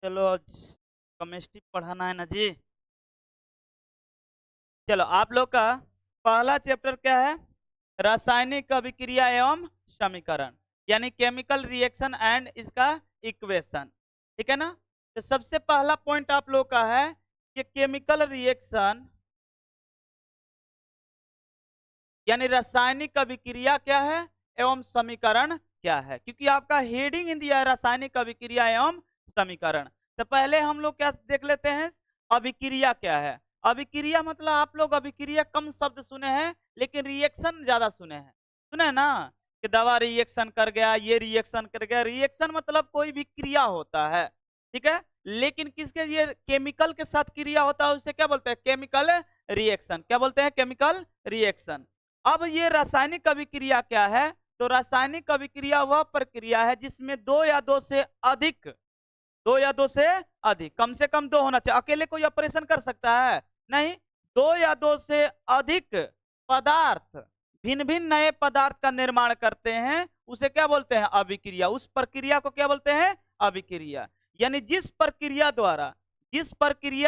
चलो आज केमिस्ट्री पढ़ाना है ना जी। चलो आप लोग का पहला चैप्टर क्या है? रासायनिक अभिक्रिया एवं समीकरण, यानी केमिकल रिएक्शन एंड इसका इक्वेशन। ठीक है ना? तो सबसे पहला पॉइंट आप लोग का है कि केमिकल रिएक्शन यानी रासायनिक अभिक्रिया क्या है एवं समीकरण क्या है, क्योंकि आपका हेडिंग इन दिया है रासायनिक अभिक्रिया एवं समीकरण। तो पहले हम लोग क्या देख लेते हैं, अभिक्रिया क्या है। अभिक्रिया मतलब आप लोग अभिक्रिया कम शब्द सुने हैं, लेकिन रिएक्शन ज्यादा सुने हैं। सुने हैं ना कि दवा रिएक्शन कर गया, ये रिएक्शन कर गया। रिएक्शन मतलब कोई भी क्रिया होता है, ठीक है। लेकिन किसके ये केमिकल के साथ क्रिया होता है उसे क्या बोलते हैं? Chemical reaction. क्या बोलते हैं? Chemical reaction. अब ये रासायनिक अभिक्रिया क्या है? तो रासायनिक अभिक्रिया वह प्रक्रिया है जिसमें दो या दो से अधिक, दो या दो से अधिक, कम से कम दो होना चाहिए। अकेले कोई ऑपरेशन कर सकता है? नहीं। दो या दो से अधिक पदार्थ भिन्न भिन्न नए पदार्थ का निर्माण करते हैं, उसे क्या बोलते हैं? अभिक्रिया। उस प्रक्रिया को क्या बोलते हैं? अभिक्रिया। यानी जिस प्रक्रिया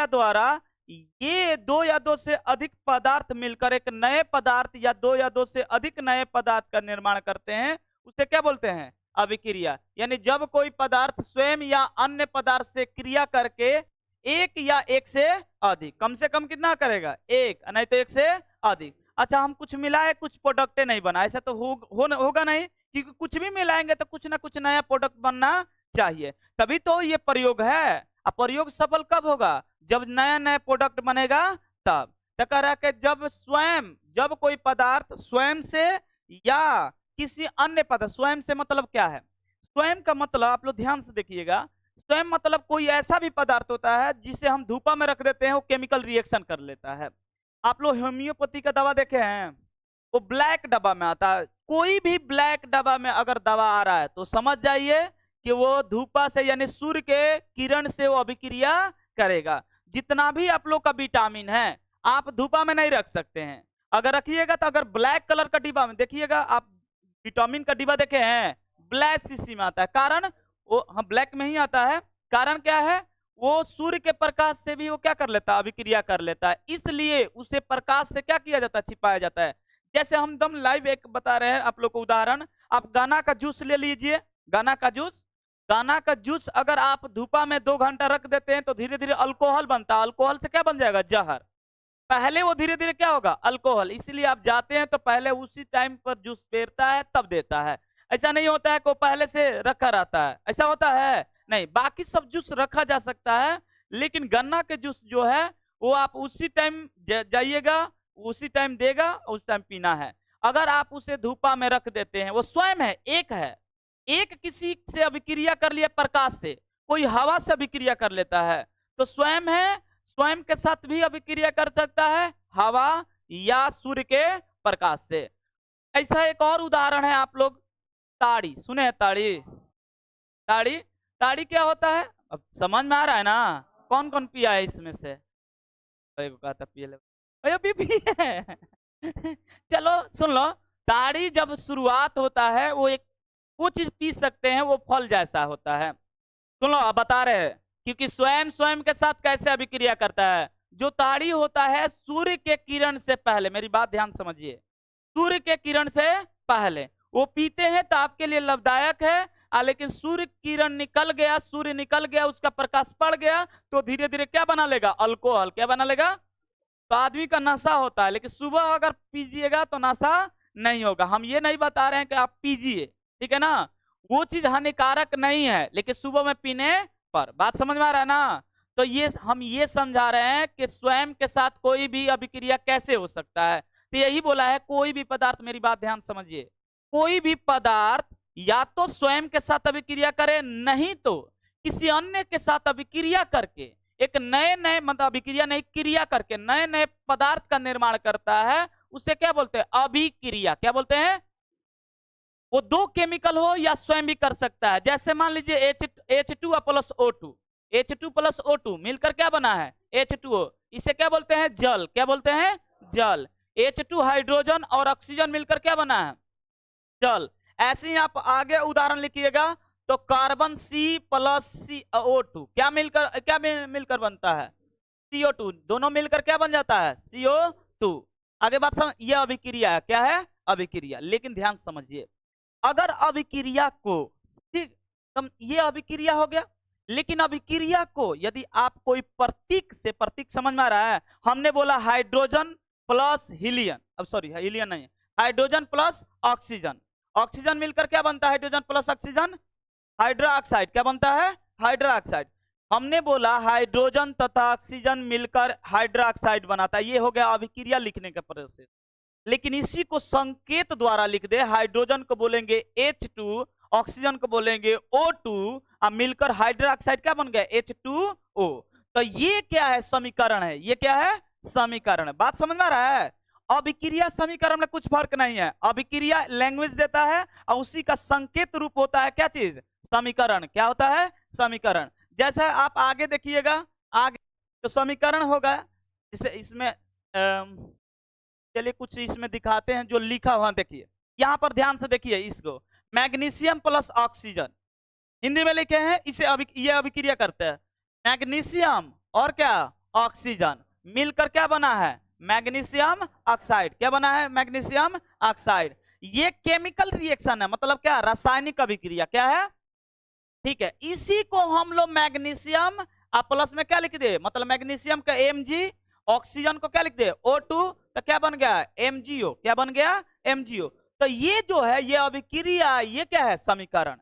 द्वारा ये दो या दो से अधिक पदार्थ मिलकर एक नए पदार्थ या दो या दो से अधिक नए पदार्थ का निर्माण करते हैं, उसे क्या बोलते हैं? अभिक्रिया। यानी जब कोई पदार्थ स्वयं या अन्य पदार्थ से क्रिया करके एक या एक से अधिक, कम से कम कितना करेगा? एक, नहीं तो एक से अधिक। अच्छा, हम कुछ मिलाए, कुछ प्रोडक्ट नहीं बना, ऐसा तो होगा नहीं, क्योंकि कुछ भी मिलाएंगे तो कुछ ना कुछ नया प्रोडक्ट बनना चाहिए, तभी तो ये प्रयोग है। अब प्रयोग सफल कब होगा? जब नया नया प्रोडक्ट बनेगा तब। तो कह रहा है कि जब कोई पदार्थ स्वयं से या किसी अन्य पदार्थ, स्वयं से मतलब क्या है? स्वयं का मतलब आप लोग ध्यान से देखिएगा, स्वयं मतलब कोई ऐसा भी पदार्थ होता है जिसे हम धूपा में रख देते हैं, वो केमिकल रिएक्शन कर लेता है। आप लोग होम्योपैथी का दवा देखे हैं? वो ब्लैक डब्बा में आता है। कोई भी ब्लैक डब्बा में अगर दवा आ रहा है तो समझ जाइए कि वो धूपा से यानी सूर्य के किरण से वो अभिक्रिया करेगा। जितना भी आप लोग का विटामिन है आप धूपा में नहीं रख सकते हैं। अगर रखिएगा तो अगर ब्लैक कलर का डिब्बा में देखिएगा आप, विटामिन का डिब्बा देखे हैं? ब्लैक शीशी में आता है। कारण वो हम ब्लैक में ही आता है। कारण क्या है? वो सूर्य के प्रकाश से भी वो क्या कर लेता है? अभिक्रिया कर लेता है। इसलिए उसे प्रकाश से क्या किया जाता है? छिपाया जाता है। जैसे हम दम लाइव एक बता रहे हैं आप लोग को उदाहरण। आप गाना का जूस ले लीजिए, गाना का जूस। गाना का जूस अगर आप धूपा में 2 घंटा रख देते हैं तो धीरे धीरे अल्कोहल बनता है। अल्कोहल से क्या बन जाएगा? जहर। पहले वो धीरे धीरे क्या होगा? अल्कोहल। इसलिए आप जाते हैं तो पहले उसी टाइम पर जूस पेरता है तब देता है। ऐसा नहीं होता है को पहले से रखा रहता है, ऐसा होता है नहीं। बाकी सब जूस रखा जा सकता है, लेकिन गन्ना के जूस जो है वो आप उसी टाइम जाइएगा, उसी टाइम देगा, उस टाइम पीना है। अगर आप उसे धूपा में रख देते हैं, वो स्वयं है, एक किसी से अभिक्रिया कर लिया प्रकाश से, कोई हवा से अभिक्रिया कर लेता है तो स्वयं है, स्वयं के साथ भी अभिक्रिया कर सकता है हवा या सूर्य के प्रकाश से। ऐसा एक और उदाहरण है, आप लोग ताड़ी सुने हैं? ताड़ी, ताड़ी, ताड़ी क्या होता है? अब समझ में आ रहा है ना? कौन कौन पिया है इसमें से? कहा था पिए ले, अभी पिए चलो सुन लो। ताड़ी जब शुरुआत होता है वो चीज पी सकते हैं, वो फल जैसा होता है। सुन लो, अब बता रहे हैं क्योंकि स्वयं स्वयं के साथ कैसे अभिक्रिया करता है। जो ताड़ी होता है सूर्य के किरण से पहले, मेरी बात ध्यान समझिए, सूर्य के किरण से पहले वो पीते हैं तो आपके लिए लाभदायक है। लेकिन सूर्य किरण निकल गया, सूर्य निकल गया, उसका प्रकाश पड़ गया तो धीरे धीरे क्या बना लेगा? अल्कोहल। क्या बना लेगा? तो आदमी का नशा होता है, लेकिन सुबह अगर पीजिएगा तो नशा नहीं होगा। हम ये नहीं बता रहे हैं कि आप पीजिए, ठीक है ना? वो चीज हानिकारक नहीं है, लेकिन सुबह में पीने पर। बात समझ में आ रहा है ना? तो ये हम ये समझा रहे हैं कि स्वयं के साथ कोई भी अभिक्रिया कैसे हो सकता है। तो यही बोला है, कोई भी पदार्थ, मेरी बात ध्यान समझिए, कोई भी पदार्थ या तो स्वयं के साथ अभिक्रिया करे, नहीं तो किसी अन्य के साथ अभिक्रिया करके एक नए नए मतलब अभिक्रिया नहीं, क्रिया करके नए नए पदार्थ का निर्माण करता है, उसे क्या बोलते हैं? अभिक्रिया। क्या बोलते हैं? वो दो केमिकल हो या स्वयं भी कर सकता है। जैसे मान लीजिए H2 plus O2, H2 plus O2 मिलकर क्या बना है? H2O। इसे क्या बोलते हैं? जल। क्या बोलते हैं? जल। H2 हाइड्रोजन और ऑक्सीजन मिलकर क्या बना है? जल। ऐसे ही आप आगे उदाहरण लिखिएगा तो कार्बन C प्लस CO2 क्या मिलकर बनता है? CO2। दोनों मिलकर क्या बन जाता है? CO2। आगे बात समझ, ये अभिक्रिया है, क्या है? अभिक्रिया। लेकिन ध्यान समझिए, अगर अभिक्रिया को, ठीक, ये अभिक्रिया हो गया, लेकिन अभिक्रिया को यदि आप कोई प्रतीक से, प्रतीक समझ में आ रहा है, हमने बोला हाइड्रोजन प्लस हीलियम, अब सॉरी हीलियम नहीं, हाइड्रोजन प्लस ऑक्सीजन, ऑक्सीजन मिलकर क्या बनता है? हाइड्रोजन प्लस ऑक्सीजन हाइड्रोक्साइड, क्या बनता है? हाइड्रोक्साइड। हमने बोला हाइड्रोजन तथा ऑक्सीजन मिलकर हाइड्रोक्साइड बनाता है, ये हो गया अभिक्रिया लिखने का प्रोसेस। लेकिन इसी को संकेत द्वारा लिख दे, हाइड्रोजन को बोलेंगे H2, ऑक्सीजन को बोलेंगे O2, अब मिलकर हाइड्रोक्साइड क्या बन गया? H2O। तो ये क्या है? समीकरण है। ये क्या है? समीकरण है। बात समझ में आ रहा है? अभिक्रिया समीकरण में कुछ फर्क नहीं है। अभिक्रिया लैंग्वेज देता है और उसी का संकेत रूप होता है क्या चीज? समीकरण। क्या होता है? समीकरण। जैसे आप आगे देखिएगा, आगे तो समीकरण होगा, जैसे इसमें चलिए कुछ इसमें दिखाते हैं जो लिखा हुआ, देखिए यहां पर ध्यान से देखिए इसको, मैग्नीशियम प्लस ऑक्सीजन हिंदी में लिखे हैं, इसे ये अभिक्रिया करते हैं। मैग्नीशियम और क्या? ऑक्सीजन मिलकर क्या बना है? Magnesium oxide. क्या बना है? Magnesium oxide. ये केमिकल रिएक्शन है, मतलब क्या? रासायनिक अभिक्रिया। क्या है? ठीक है, इसी को हम लोग मैग्नीशियम प्लस में क्या लिख दे, मतलब मैग्नीशियम का Mg, ऑक्सीजन को क्या लिख दे? O2, तो क्या बन गया? MgO। क्या बन गया? MgO। तो ये जो है ये अभिक्रिया, ये क्या है? समीकरण।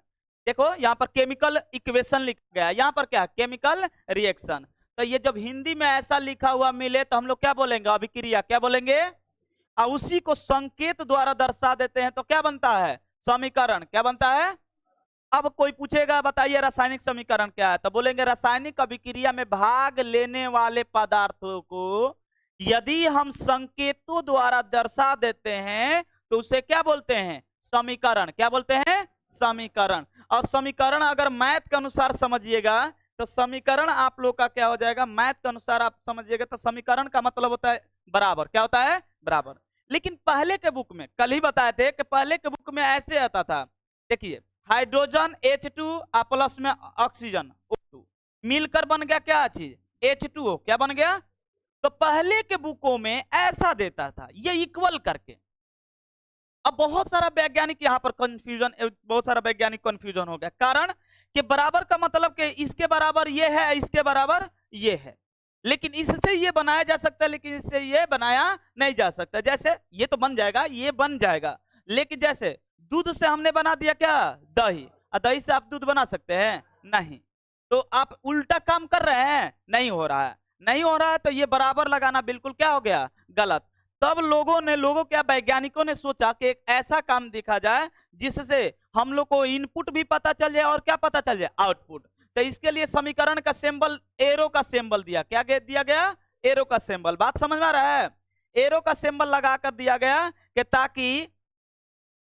देखो यहाँ पर केमिकल इक्वेशन लिखा गया, यहाँ पर क्या? Chemical reaction. तो ये जब हिंदी में ऐसा लिखा हुआ मिले तो हम लोग क्या बोलेंगे? अभिक्रिया। क्या बोलेंगे? और उसी को संकेत द्वारा दर्शा देते हैं तो क्या बनता है? समीकरण। क्या बनता है? अब कोई पूछेगा बताइए रासायनिक समीकरण क्या है, तो बोलेंगे रासायनिक अभिक्रिया में भाग लेने वाले पदार्थों को यदि हम संकेतों द्वारा दर्शा देते हैं तो उसे क्या बोलते हैं? समीकरण। क्या बोलते हैं? समीकरण। और समीकरण अगर मैथ के अनुसार समझिएगा तो समीकरण आप लोग का क्या हो जाएगा? मैथ के अनुसार आप समझिएगा तो समीकरण का मतलब होता है बराबर। क्या होता है? बराबर। लेकिन पहले के बुक में, कल ही बताए थे कि पहले के बुक में ऐसे आता था, देखिए हाइड्रोजन H2 प्लस में ऑक्सीजन O2 मिलकर बन गया क्या चीज? H2O। क्या बन गया? तो पहले के बुकों में ऐसा देता था, ये इक्वल करके। अब बहुत सारा वैज्ञानिक यहाँ पर कंफ्यूजन, बहुत सारा वैज्ञानिक कंफ्यूजन हो गया, कारण कि बराबर का मतलब कि इसके बराबर ये है, इसके बराबर ये है, लेकिन इससे ये बनाया जा सकता है, लेकिन इससे ये बनाया नहीं जा सकता। जैसे ये तो बन जाएगा, ये बन जाएगा, लेकिन जैसे दूध से हमने बना दिया क्या? दही, और दही से आप दूध बना सकते हैं? नहीं। तो आप उल्टा काम कर रहे हैं, नहीं हो रहा है, नहीं हो रहा है, तो ये बराबर लगाना बिल्कुल क्या हो गया? गलत। तब लोगों क्या वैज्ञानिकों ने सोचा कि एक ऐसा काम देखा जाए जिससे हम लोग को इनपुट भी पता चल जाए और क्या पता चल जाए? आउटपुट। तो इसके लिए समीकरण का सिंबल एरो का सिंबल दिया। क्या दिया गया? एरो का सिंबल। बात समझ में आ रहा है? एरो का सिंबल लगाकर दिया गया कि ताकि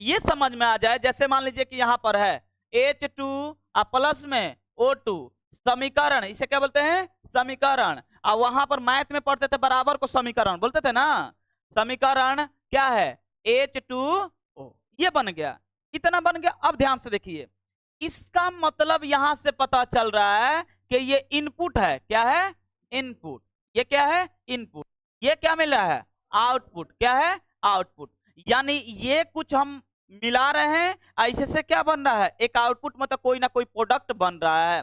ये समझ में आ जाए, जैसे मान लीजिए कि यहां पर है H2 प्लस में O2, समीकरण, इसे क्या बोलते हैं? समीकरण। और वहां पर मैथ में पढ़ते थे बराबर को समीकरण बोलते थे ना, समीकरण क्या है? H2O। ये बन गया, इतना बन गया। अब ध्यान से देखिए, इसका मतलब यहां से पता चल रहा है कि ये इनपुट है। क्या है? इनपुट। ये क्या है? इनपुट। ये क्या मिल रहा है? आउटपुट। क्या है? आउटपुट। यानी ये कुछ हम मिला रहे हैं, ऐसे से क्या बन रहा है? एक आउटपुट, मतलब कोई ना कोई प्रोडक्ट बन रहा है।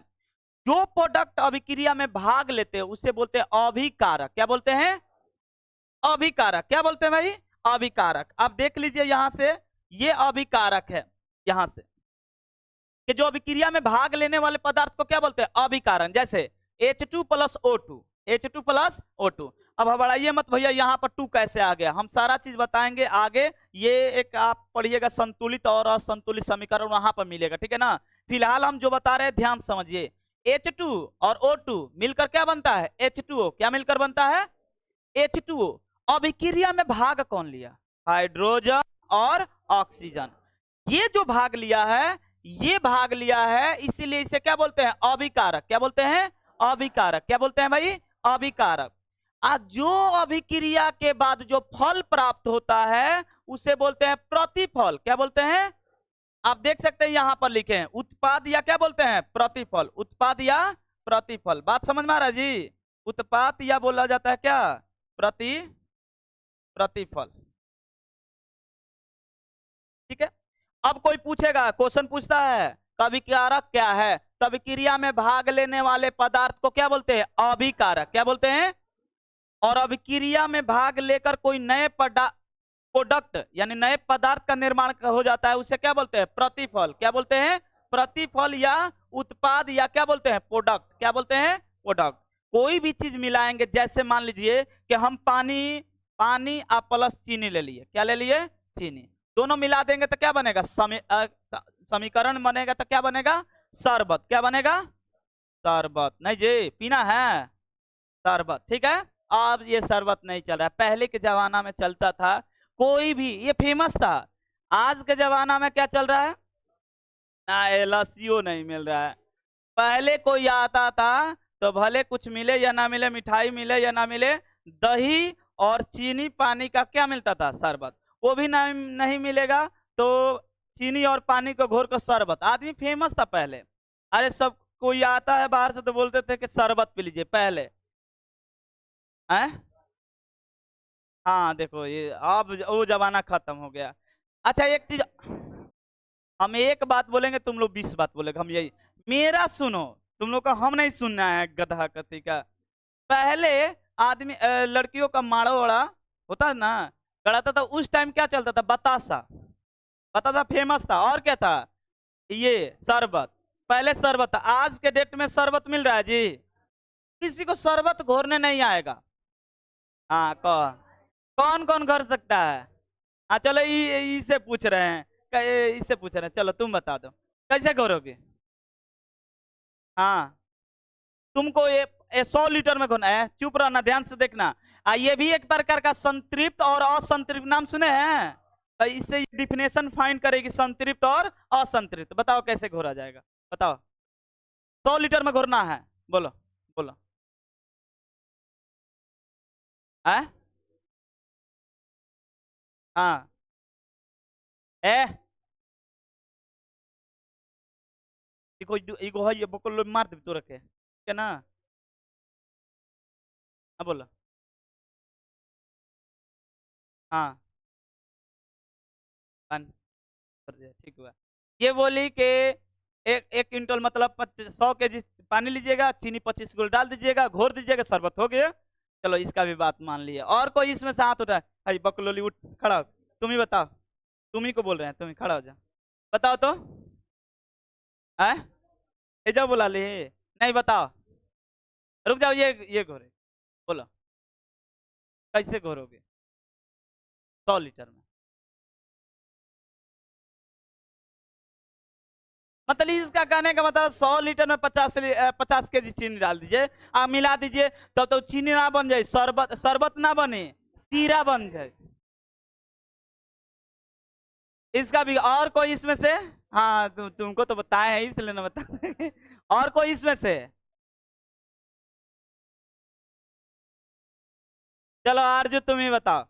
जो प्रोडक्ट अभिक्रिया में भाग लेते हैं उससे बोलते हैं अभिकारक। क्या बोलते हैं? अभिकारक। क्या बोलते हैं भाई? अभिकारक। आप देख लीजिए यहां से, ये अभिकारक है, यहां से कि जो अभिक्रिया में भाग लेने वाले पदार्थ को क्या बोलते हैं? अभिकारक। जैसे H2 plus O2, H2 plus O2। अब घबराइए मत भैया, यहाँ पर 2 कैसे आ गया, हम सारा चीज बताएंगे आगे। ये एक आप पढ़िएगा संतुलित और असंतुलित समीकरण, वहां पर मिलेगा, ठीक है ना। फिलहाल हम जो बता रहे हैं ध्यान समझिए। H2 और O2 मिलकर क्या बनता है? H2O। क्या मिलकर बनता है? H2O। अभिक्रिया में भाग कौन लिया? हाइड्रोजन और ऑक्सीजन। ये जो भाग लिया है, ये भाग लिया है, इसीलिए इसे क्या बोलते हैं? अभिकारक। क्या बोलते हैं? अभिकारक। क्या बोलते हैं भाई? अभिकारक। आज जो अभिक्रिया के बाद जो फल प्राप्त होता है उसे बोलते हैं प्रतिफल। क्या बोलते हैं? आप देख सकते हैं यहां पर लिखे हैं उत्पाद या क्या बोलते हैं प्रतिफल, उत्पाद या प्रतिफल। बात समझ में आ रहा है जी? उत्पाद या बोला जाता है क्या प्रतिफल। ठीक है। अब कोई पूछेगा, क्वेश्चन पूछता है अभिकारक क्या है, तो अभिक्रिया में भाग लेने वाले पदार्थ को क्या बोलते हैं अभिकारक। क्या बोलते हैं? और अभिक्रिया में भाग लेकर कोई नए प्रोडक्ट यानी नए पदार्थ का निर्माण हो जाता है, उसे क्या बोलते हैं प्रतिफल। क्या बोलते हैं? प्रतिफल या उत्पाद या क्या बोलते हैं प्रोडक्ट। क्या बोलते हैं? प्रोडक्ट। कोई भी चीज मिलाएंगे, जैसे मान लीजिए कि हम पानी आप प्लस चीनी ले लिए, क्या ले लिए चीनी, दोनों मिला देंगे तो क्या बनेगा समीकरण बनेगा, तो क्या बनेगा शरबत। क्या बनेगा? शरबत। नहीं जी, पीना है शरबत। ठीक है। अब ये शरबत नहीं चल रहा है, पहले के जमाना में चलता था, कोई भी ये फेमस था। आज के जमाना में क्या चल रहा है ना, लस्सियों नहीं मिल रहा है। पहले कोई आता था तो भले कुछ मिले या ना मिले, मिठाई मिले या ना मिले, दही और चीनी पानी का क्या मिलता था शरबत, वो भी नहीं मिलेगा तो चीनी और पानी को घोर कर शरबत। आदमी फेमस था पहले। अरे सब कोई आता है बाहर से तो बोलते थे कि शरबत पी लीजिए पहले है। हाँ देखो ये अब वो जमाना खत्म हो गया। अच्छा एक चीज, हम एक बात बोलेंगे तुम लोग 20 बात बोलेंगे, हम यही मेरा सुनो, तुम लोग का हम नहीं सुनना है गधा कथी का। पहले आदमी लड़कियों का माड़ा वाड़ा होता है ना, कराता था, उस टाइम क्या चलता था बतासा, बतासा फेमस था। और क्या था? ये शरबत। पहले शरबत था। आज के डेट में शरबत मिल रहा है जी? किसी को शरबत घोरने नहीं आएगा। हाँ कौन कौन कौन घर सकता है? हाँ चलो इससे पूछ रहे हैं, इससे पूछ रहे हैं, चलो तुम बता दो कैसे घोरोगे। हाँ तुमको ये 100 लीटर में घोरना है, चुप रहना, ध्यान से देखना। ये भी एक प्रकार का संतृप्त और असंतृप्त नाम सुने हैं, तो इससे डिफिनेशन फाइंड करेगी संतृप्त और असंतृप्त। बताओ कैसे घोरा जाएगा, बताओ। 100 लीटर में घोरना है, बोलो बोलो। है? हाँ ए इगो है, ये बकलो मार दे तो रखे क्या ना। हाँ बोलो। हाँ बंद कर दिया, ठीक हुआ। ये बोली कि एक क्विंटल मतलब 100 केजी पानी लीजिएगा, चीनी 25 किलो डाल दीजिएगा, घोर दीजिएगा, शरबत हो गया। चलो इसका भी बात मान लिया। और कोई इसमें से हाथ उठा है? बकलोली उठ खड़ा हो, तुम ही बताओ, तुम ही को बोल रहे हैं, तुम ही खड़ा हो जाओ, बताओ तो। है जा बोला ले, नहीं बताओ, रुक जाओ, ये घोरे, बोलो कैसे घोरोगे 100 लीटर में। मतलब इसका कहने का मतलब 100 लीटर में 50 केजी चीनी डाल दीजिए, आप मिला दीजिए, तो चीनी ना बन जाए शरबत, शरबत ना बने शीरा बन जाए। इसका भी और कोई इसमें से? हाँ तुमको तो बताए हैं इसलिए ना बता और कोई इसमें से? चलो आरजू तुम ही बताओ।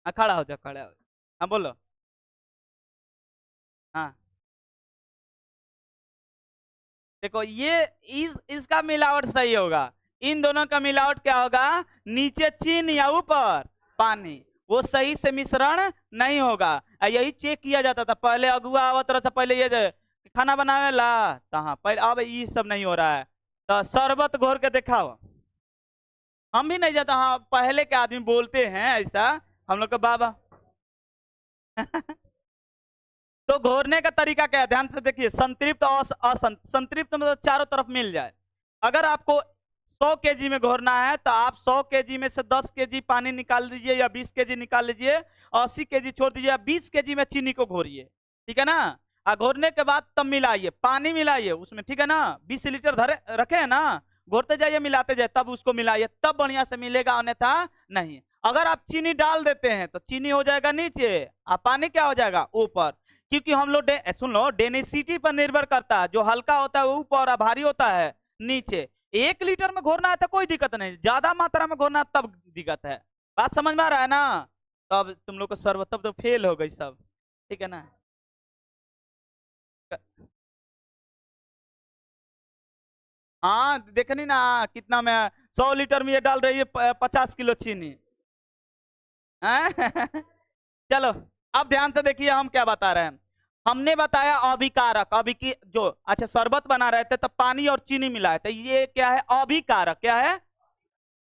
हाँ खड़ा हो जाओ, खड़ा हो जाओ, हाँ बोलो। हाँ देखो ये इसका मिलावट सही होगा, इन दोनों का मिलावट क्या होगा, नीचे चीनी या ऊपर पानी, वो सही से मिश्रण नहीं होगा। यही चेक किया जाता था पहले, अगुआ आवत रहा था पहले, ये खाना बनावे ला कहाँ पहले, अब ये सब नहीं हो रहा है। तो शरबत घोर के दिखाओ। हम भी नहीं जाता, हाँ पहले के आदमी बोलते हैं ऐसा, हम लोग का बाबा तो घोरने का तरीका क्या है, ध्यान से देखिए, संतृप्त और संतृप्त मतलब चारों तरफ मिल जाए। अगर आपको 100 केजी में घोरना है तो आप 100 केजी में से 10 केजी पानी निकाल दीजिए या 20 केजी निकाल लीजिए, 80 केजी छोड़ दीजिए या 20 केजी में चीनी को घोरिए, ठीक है ना। घोरने के बाद तब मिलाइए, पानी मिलाइए उसमें, ठीक है ना, 20 लीटर धरे रखे है ना, घोरते जाइए मिलाते जाइए, तब उसको मिलाइए, तब बढ़िया से मिलेगा, अन्यथा नहीं। अगर आप चीनी डाल देते हैं तो चीनी हो जाएगा नीचे, पानी क्या हो जाएगा ऊपर, क्योंकि हम लोग सुन लो डेंसिटी पर निर्भर करता है, जो हल्का होता है वो ऊपर और भारी होता है नीचे। 1 लीटर में घोरना है तो कोई दिक्कत नहीं, ज्यादा मात्रा में घोरना तब दिक्कत है। बात समझ में आ रहा है ना? तब तुम लोग को सर्व तब तो फेल हो गई सब, ठीक है ना। हाँ देखनी ना कितना में 100 लीटर में ये डाल रही है 50 किलो चीनी। हैं? चलो अब ध्यान से देखिए हम क्या बता रहे हैं। हमने बताया अभिकारक, अभिकी जो अच्छा शरबत बना रहे थे तो पानी और चीनी मिलाए थे, ये क्या है? अभिकारक। क्या है?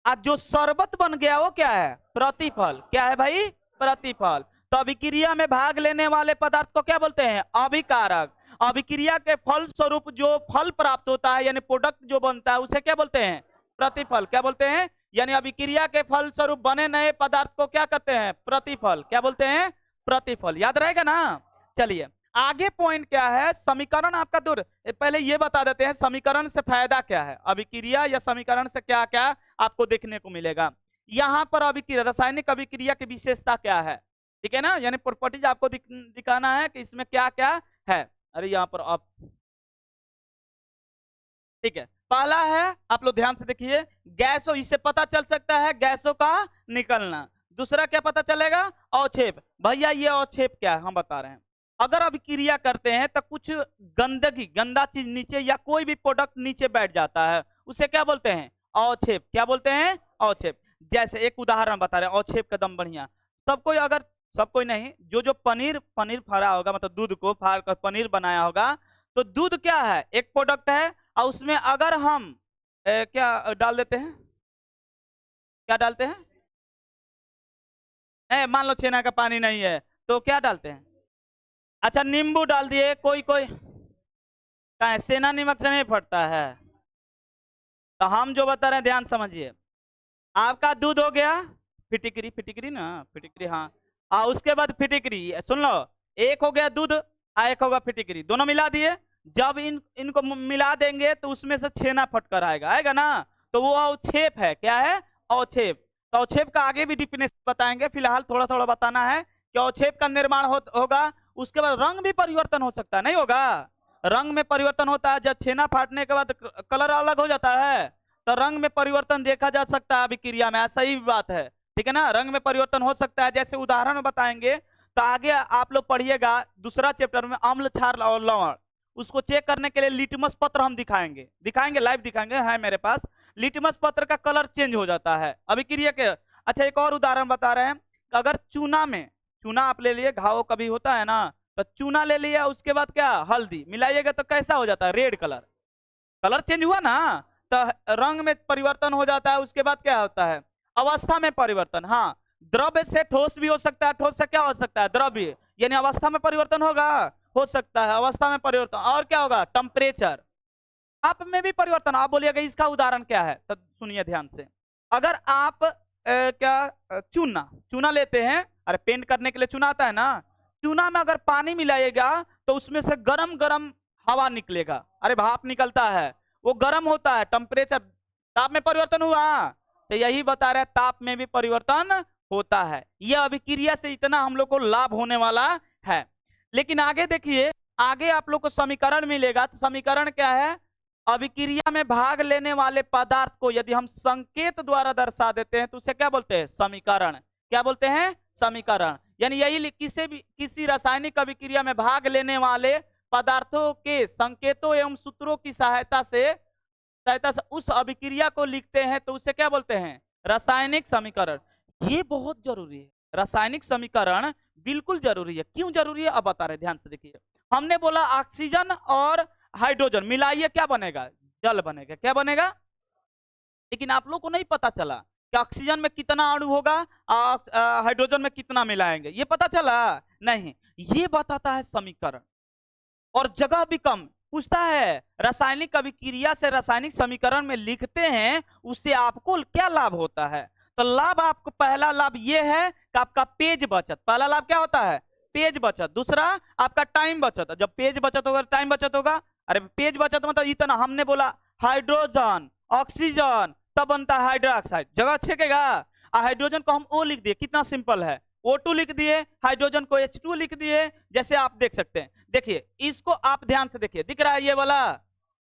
आज जो शरबत बन गया वो क्या है? प्रतिफल। क्या है भाई? प्रतिफल। तो अभिक्रिया में भाग लेने वाले पदार्थ को क्या बोलते हैं? अभिकारक। अभिक्रिया के फल स्वरूप जो फल प्राप्त होता है यानी प्रोडक्ट जो बनता है उसे क्या बोलते हैं? प्रतिफल। क्या बोलते हैं? यानी अभिक्रिया के फल स्वरूप बने नए पदार्थ को क्या कहते हैं? प्रतिफल। क्या बोलते हैं? प्रतिफल। याद रहेगा ना? चलिए आगे पॉइंट क्या है? समीकरण आपका दूर, पहले ये बता देते हैं समीकरण से फायदा क्या है। अभिक्रिया या समीकरण से क्या क्या आपको देखने को मिलेगा। यहाँ पर अभिक्रिया, रासायनिक अभिक्रिया की विशेषता क्या है, ठीक है ना? यानी प्रॉपर्टीज आपको दिखाना है कि इसमें क्या क्या है। अरे यहाँ पर आप, ठीक है, पहला है, आप लोग ध्यान से देखिए, गैसों, इससे पता चल सकता है गैसों का निकलना। दूसरा क्या पता चलेगा? अवक्षेप। भैया ये अवक्षेप क्या है हम बता रहे हैं। अगर अभिक्रिया करते हैं तो कुछ गंदगी, गंदा चीज नीचे या कोई भी प्रोडक्ट नीचे बैठ जाता है, उसे क्या बोलते हैं? अवक्षेप। क्या बोलते हैं? अवक्षेप। जैसे एक उदाहरण बता रहे हैं अवक्षेप कदम बढ़िया। सब कोई, अगर सब कोई नहीं, जो जो पनीर फाड़ा होगा, मतलब दूध को फाड़ कर पनीर बनाया होगा, तो दूध क्या है? एक प्रोडक्ट है, और उसमें अगर हम क्या डाल देते हैं? क्या डालते हैं? मान लो छेना का पानी नहीं है तो क्या डालते हैं? अच्छा नींबू डाल दिए। कोई कोई कहा सेना नमक से नहीं फटता है। तो हम जो बता रहे हैं ध्यान समझिए। आपका दूध हो गया फिटिकरी, फिटिकरी ना, फिटिकरी, हाँ। उसके बाद फिटिकरी, सुन लो, एक हो गया दूध, एक होगा फिटिकरी, दोनों मिला दिए। जब इनको मिला देंगे तो उसमें से छेना फटकर आएगा, आएगा ना? तो वो अवक्षेप है। क्या है? अवक्षेप। तो अवक्षेप का आगे भी डिफिनेशन बताएंगे, फिलहाल थोड़ा थोड़ा बताना है कि अवक्षेप का निर्माण होगा। उसके बाद रंग भी परिवर्तन हो सकता है, नहीं होगा? रंग में परिवर्तन होता है, जब छेना फाटने के बाद कलर अलग हो जाता है, तो रंग में परिवर्तन देखा जा सकता है अभिक्रिया में, ऐसा ही बात है, ठीक है ना? रंग में परिवर्तन हो सकता है, जैसे उदाहरण में बताएंगे। तो आगे आप लोग पढ़िएगा दूसरा चैप्टर में, अम्ल, क्षार और लवण, उसको चेक करने के लिए लिटमस पत्र हम दिखाएंगे लाइव दिखाएंगे, है मेरे पास। लिटमस पत्र का कलर चेंज हो जाता है अभिक्रिया के। अच्छा एक और उदाहरण बता रहे हैं, अगर चूना में, चूना आप ले लिए, घाव कभी होता है ना, तो चूना ले लिया, उसके बाद क्या, हल्दी मिलाइएगा तो कैसा हो जाता है? Red colour. कलर चेंज हुआ ना, तो रंग में परिवर्तन हो जाता है। उसके बाद क्या होता है? अवस्था में परिवर्तन। हाँ, द्रव्य से ठोस भी हो सकता है, ठोस से क्या हो सकता है? द्रव्य, यानी अवस्था में परिवर्तन होगा, हो सकता है अवस्था में परिवर्तन। और क्या होगा? टेम्परेचर, आप में भी परिवर्तन। आप बोलिएगा इसका उदाहरण क्या है, तो सुनिए ध्यान से। अगर आप चूना चूना लेते हैं, अरे पेंट करने के लिए चूना आता है ना, चूना में अगर पानी मिलाइएगा तो उसमें से गरम गरम हवा निकलेगा, अरे भाप निकलता है, वो गर्म होता है, टेम्परेचर, ताप में परिवर्तन हुआ। तो यही बता रहे हैं ताप में भी परिवर्तन होता है। यह अभिक्रिया से इतना हम लोग को लाभ होने वाला है। लेकिन आगे देखिए, आगे आप लोग को समीकरण मिलेगा, तो समीकरण क्या है? अभिक्रिया में भाग लेने वाले पदार्थ को यदि हम संकेत द्वारा दर्शा देते हैं तो उसे क्या बोलते हैं? समीकरण। क्या बोलते हैं? समीकरण। यानी यही किसी रासायनिक अभिक्रिया में भाग लेने वाले पदार्थों के संकेतों एवं सूत्रों की सहायता से उस अभिक्रिया को लिखते हैं तो उसे क्या बोलते हैं? रासायनिक समीकरण। ये बहुत जरूरी है, रासायनिक समीकरण बिल्कुल जरूरी है। क्यों जरूरी है अब बता रहे, ध्यान से देखिए। हमने बोला ऑक्सीजन और हाइड्रोजन मिलाइए क्या बनेगा? जल बनेगा। क्या बनेगा? लेकिन आप लोग को नहीं पता चला कि ऑक्सीजन में कितना अणु होगा, हाइड्रोजन में कितना मिलाएंगे, ये पता चला नहीं। ये बताता है समीकरण, और जगह भी कम पूछता है। रासायनिक अभिक्रिया से रासायनिक समीकरण में लिखते हैं, उससे आपको क्या लाभ होता है? तो लाभ, आपको पहला लाभ ये है कि आपका पेज बचत। पहला लाभ क्या होता है? पेज बचत। दूसरा आपका टाइम बचत। जब पेज बचत होगा टाइम बचत होगा। अरे पेज बचत मतलब इतना, हमने बोला हाइड्रोजन ऑक्सीजन, तब बनता है हाइड्रोक्साइड, जगह छेकेगा। हाइड्रोजन को हम O लिख दिए, कितना सिंपल है, O2 लिख दिए, हाइड्रोजन को H2 लिख दिए, जैसे आप देख सकते हैं। देखिए इसको आप ध्यान से देखिए, दिख रहा है ये वाला,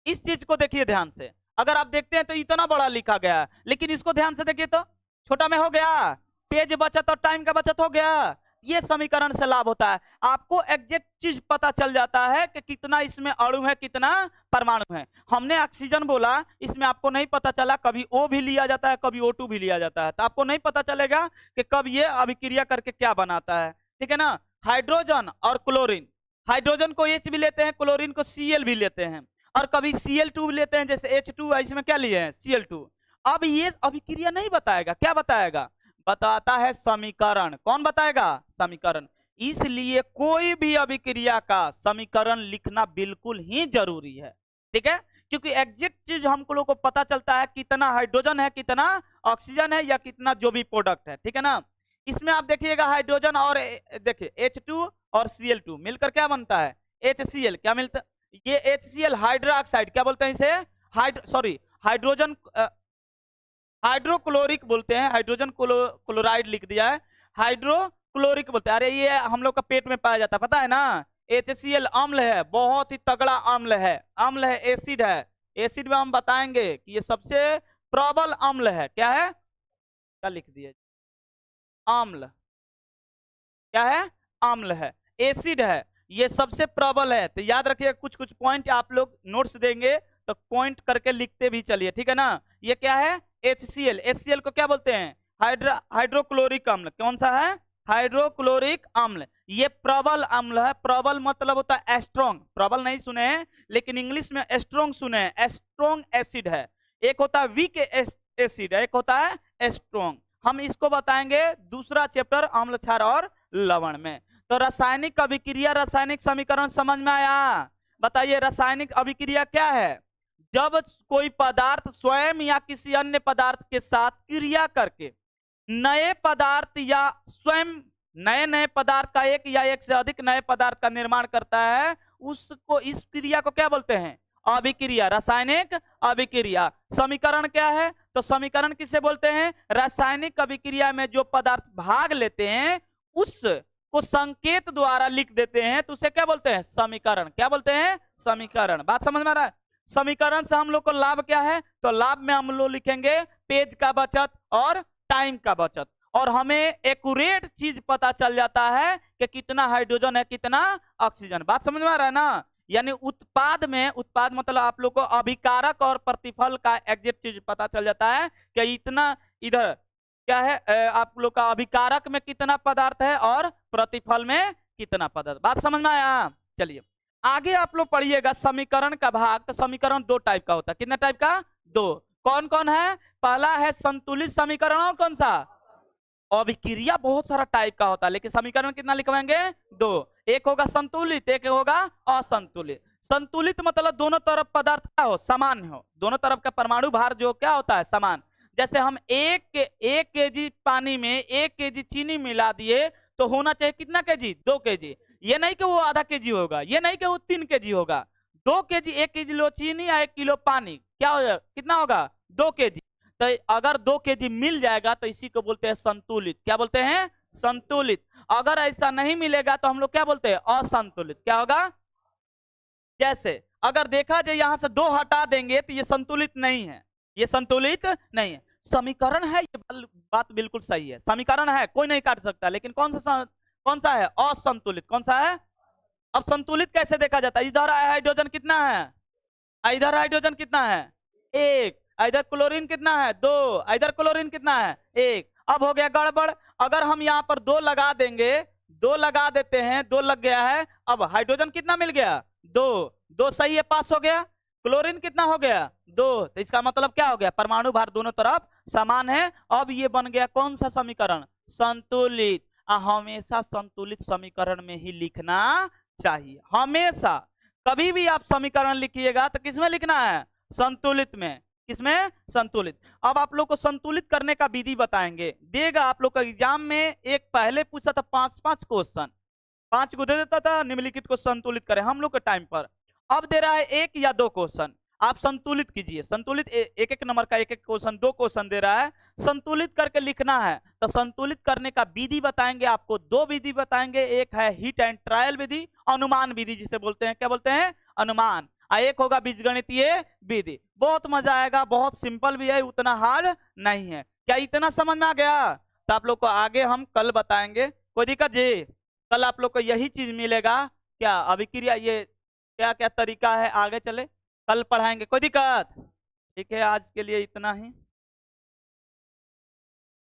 इस चीज को देखिए ध्यान से। अगर आप देखते हैं तो इतना बड़ा लिखा गया है, लेकिन इसको ध्यान से देखिए तो छोटा में हो गया। पेज बचत और टाइम का बचत हो गया। ये समीकरण से लाभ होता है, आपको एग्जैक्ट चीज पता चल जाता है कि कितना इसमें अणु है, कितना परमाणु है। हमने ऑक्सीजन बोला, इसमें आपको नहीं पता चला, कभी O भी लिया जाता है, कभी O2 भी लिया जाता है, तो आपको नहीं पता चलेगा कि कब ये अभिक्रिया करके क्या बनाता है, ठीक है ना। हाइड्रोजन और क्लोरीन, हाइड्रोजन को H भी लेते हैं, क्लोरीन को Cl भी लेते हैं, और कभी Cl2 भी लेते हैं, जैसे H2 इसमें क्या लिए हैं, Cl2। अब ये अभिक्रिया नहीं बताएगा, क्या बताएगा, बताता है समीकरण। कौन बताएगा, समीकरण। इसलिए कोई भी अभिक्रिया का समीकरण लिखना बिल्कुल ही जरूरी है, ठीक है, क्योंकि एग्जैक्ट चीज हमको लोग को पता चलता है कितना हाइड्रोजन है, कितना ऑक्सीजन है, या कितना जो भी प्रोडक्ट है, ठीक है ना। इसमें आप देखिएगा हाइड्रोजन और देखिए H2 और Cl2 मिलकर क्या बनता है, HCl। क्या मिलता है, ये HCl हाइड्रोक्साइड, क्या बोलते हैं इसे, हाइड्रोजन हाइड्रोक्लोरिक बोलते हैं, हाइड्रोजन क्लोराइड लिख दिया है, हाइड्रोक्लोरिक बोलते हैं। अरे ये हम लोग का पेट में पाया जाता है, पता है ना। HCl अम्ल है, बहुत ही तगड़ा अम्ल है, एसिड है। एसिड में हम बताएंगे कि ये सबसे प्रबल अम्ल है। क्या है, क्या लिख दिया, अम्ल, क्या है, अम्ल है, एसिड है, ये सबसे प्रबल है। तो याद रखिए, कुछ कुछ पॉइंट आप लोग नोट्स देंगे तो पॉइंट करके लिखते भी चलिए, ठीक है ना। ये क्या है, HCl को क्या बोलते हैं, हाइड्रोक्लोरिक अम्ल। कौन सा है, हाइड्रोक्लोरिक अम्ल। ये प्रबल अम्ल है, प्रबल मतलब होता है स्ट्रॉन्ग, प्रबल नहीं सुने हैं लेकिन इंग्लिश में स्ट्रॉन्ग सुने हैं, स्ट्रॉन्ग एसिड है। एक होता है वीक एसिड, एक होता है स्ट्रॉन्ग। हम इसको बताएंगे दूसरा चैप्टर अम्ल क्षार और लवण में। तो रासायनिक अभिक्रिया, रासायनिक समीकरण समझ में आया। बताइए रासायनिक अभिक्रिया क्या है, जब कोई पदार्थ स्वयं या किसी अन्य पदार्थ के साथ क्रिया करके नए पदार्थ या स्वयं नए पदार्थ का एक या एक से अधिक नए पदार्थ का निर्माण करता है, उसको, इस क्रिया को क्या बोलते हैं, अभिक्रिया, रासायनिक अभिक्रिया। समीकरण क्या है, तो समीकरण किसे बोलते हैं, रासायनिक अभिक्रिया में जो पदार्थ भाग लेते हैं उसको संकेत द्वारा लिख देते हैं, तो उसे क्या बोलते हैं, समीकरण। क्या बोलते हैं, समीकरण। बात समझ में आ रहा है। समीकरण से हम लोग को लाभ क्या है, तो लाभ में हम लोग लिखेंगे पेज का बचत और टाइम का बचत, और हमें एक्यूरेट चीज पता चल जाता है कि कितना हाइड्रोजन है, कितना ऑक्सीजन। बात समझ में आ रहा है ना। यानी उत्पाद में, उत्पाद मतलब आप लोग को अभिकारक और प्रतिफल का एग्जैक्ट चीज पता चल जाता है कि इतना इधर क्या है, आप लोग का अभिकारक में कितना पदार्थ है और प्रतिफल में कितना पदार्थ। बात समझ में आया। चलिए आगे आप लोग पढ़िएगा समीकरण का भाग। तो समीकरण दो टाइप का होता है, कितना टाइप का, दो। कौन कौन है, पहला है संतुलित समीकरण, और कौन सा, अभिक्रिया बहुत सारा टाइप का होता है, लेकिन समीकरण कितना लिखवाएंगे, दो। एक होगा संतुलित, एक होगा असंतुलित। संतुलित मतलब दोनों तरफ पदार्थ क्या हो, समान हो, दोनों तरफ का परमाणु भार जो क्या होता है, समान। जैसे हम एक केजी पानी में 1 केजी चीनी मिला दिए तो होना चाहिए कितना केजी, 2 केजी। ये नहीं कि वो आधा केजी होगा, ये नहीं कि वो 3 केजी होगा। 2 केजी, 1 किलो चीनी या 1 किलो पानी क्या हो जाएगा, कितना होगा, 2 केजी। तो अगर 2 केजी मिल जाएगा तो इसी को बोलते हैं संतुलित। क्या बोलते हैं, संतुलित। अगर ऐसा नहीं मिलेगा तो हम लोग क्या बोलते हैं, असंतुलित। क्या होगा, जैसे अगर देखा जाए यहां से 2 हटा देंगे तो ये संतुलित नहीं है, ये संतुलित नहीं है। समीकरण है, ये बात बिल्कुल सही है, समीकरण है, कोई नहीं काट सकता, लेकिन कौन सा है, असंतुलित। कौन सा है, अब संतुलित कैसे देखा जाता है, इधर हाइड्रोजन कितना है, इधर हाइड्रोजन कितना है, 1, इधर क्लोरीन कितना है, 2, इधर क्लोरीन कितना है, 1। अब हो गया गड़बड़, अगर हम यहाँ पर 2 लगा देंगे, 2 लगा देते हैं, 2 लग गया है, अब हाइड्रोजन कितना मिल गया, 2 सही है, पास हो गया। क्लोरीन कितना हो गया, 2। तो इसका मतलब क्या हो गया, परमाणु भार दोनों तरफ समान है। अब ये बन गया कौन सा समीकरण, संतुलित। हमेशा संतुलित समीकरण में ही लिखना चाहिए, हमेशा। कभी भी आप समीकरण लिखिएगा तो किसमें लिखना है, संतुलित में। किसमें, संतुलित। अब आप लोग को संतुलित करने का विधि बताएंगे, देगा आप लोग का एग्जाम में। एक पहले पूछा था 5 क्वेश्चन, 5 को दे देता था, निम्नलिखित को संतुलित करें हम लोग के टाइम पर। अब दे रहा है 1 या 2 क्वेश्चन, आप संतुलित कीजिए। संतुलित एक एक नंबर का एक एक क्वेश्चन, 2 क्वेश्चन दे रहा है, संतुलित करके लिखना है। तो संतुलित करने का विधि बताएंगे आपको, 2 विधि बताएंगे। एक है हिट एंड ट्रायल विधि, अनुमान विधि जिसे बोलते हैं, क्या बोलते हैं, अनुमान। एक होगा बीजगणितीय विधि। बहुत मजा आएगा, बहुत सिंपल भी है, उतना हार्ड नहीं है। क्या इतना समझ में आ गया, तो आप लोग को आगे हम कल बताएंगे कोई दिक्कत जी? कल आप लोग को यही चीज मिलेगा क्या, अभिक्रिया ये क्या क्या तरीका है, आगे चले कल पढ़ाएंगे, कोई दिक्कत? ठीक है, आज के लिए इतना ही।